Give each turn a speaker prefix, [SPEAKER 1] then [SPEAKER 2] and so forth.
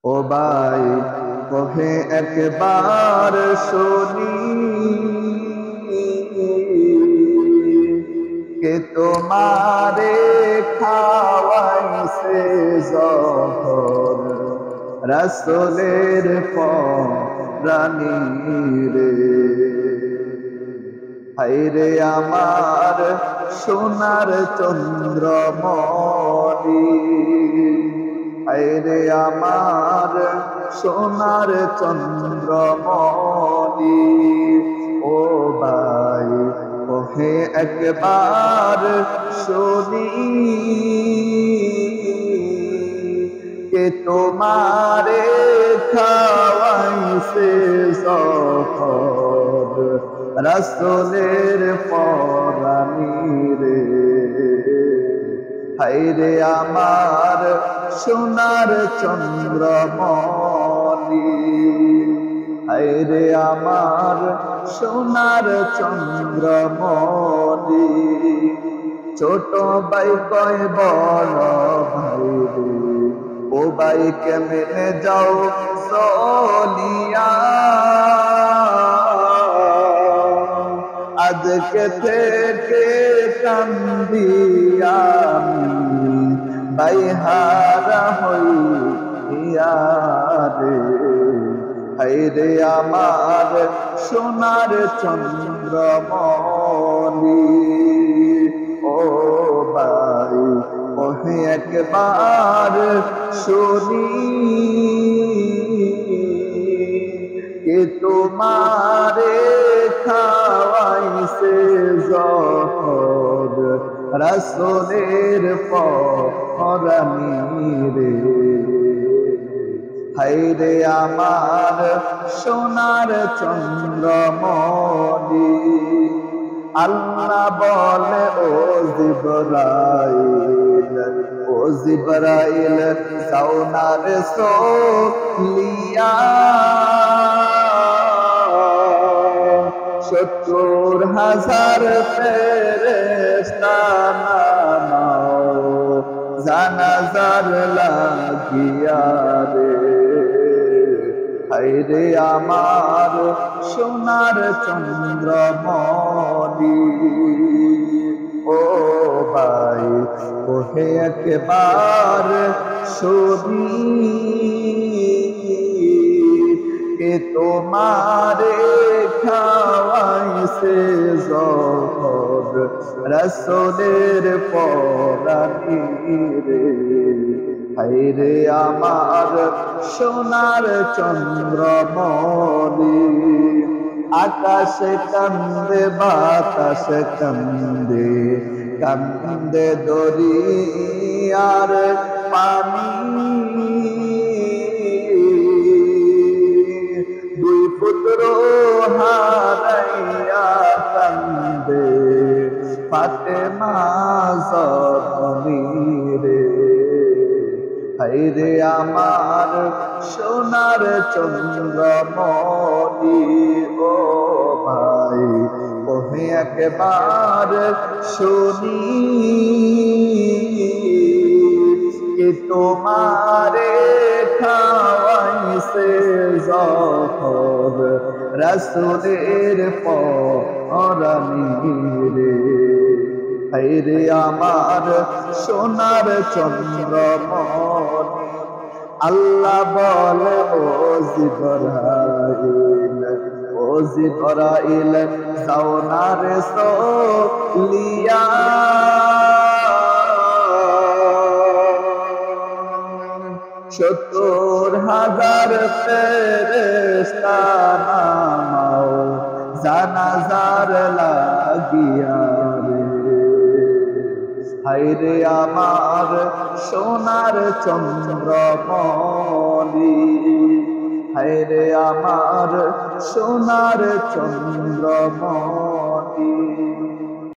[SPEAKER 1] ও ভাই কহে একবার শুনি, কে তোমারে খাওয়াইছে জহর রাসূলের পরানি রে। হায়রে আমার সোনার চন্দ্রমণি, হায়রে আমার সোনার চন্দ্রমণি, ও ভাই ওহে একবার শুনি, কে তোমারে খাওয়াইছে জহর রাসূলের পরানি রে। হায়রে আমার সোনার চন্দ্রমণি, হায়রে আমার সোনার চন্দ্রমণি, ছোট ভাই কয় বড় ভাই রে, ও ভাই কেমনে যাও চলিয়া, আজকে থেকে কান্দি আমি ভাই হারা হইয়া রে। হায়রে আমার সোনার চন্দ্রমণি, ও ভাই ওহে একবার শুনি, কে তোমারে খাওয়াইছে জহর রাসূলের পরানি রে। হায়রে আমার সোনার চন্দ্রমণি, আল্লাহ বলে ও জিবরাইল, ও জিবরাইল যাও না রে চলিয়া, ৭০,০০০ ফেরেশতা নামাও জানাজার লাগিয়া রে। হায়রে আমার সোনার চন্দ্রমণি, ও ভাই ওহে একবার শুনি, কে তোমারে খাওয়াইছে জহর রাসূলের পরানি রে। হায়রে আমার সোনার চন্দ্রমণি, আকাশে কান্দে বাতাস কান্দে, কান্দে দরিয়ার পানি, দুই পুত্র হারাইয়া কান্দে ফাতেমা জননী রে। হায়রে আমার সোনার চন্দ্রমণি, ও ভাই ওহে একবার শুনি, কে তোমারে খাওয়াইছে জহর রাসূলের পরানি রে। হায়রে আমার সোনার চন্দ্রমণি, আল্লাহ বলে ও জিবরাইল, ও জিবরাইল যাও না রে চলিয়া, ৭০,০০০ ফেরেশতা নামাও জানাজার লাগিয়া রে। হায়রে আমার সোনার চন্দ্রমণি, হায়রে আমার সোনার চন্দ্রমণি।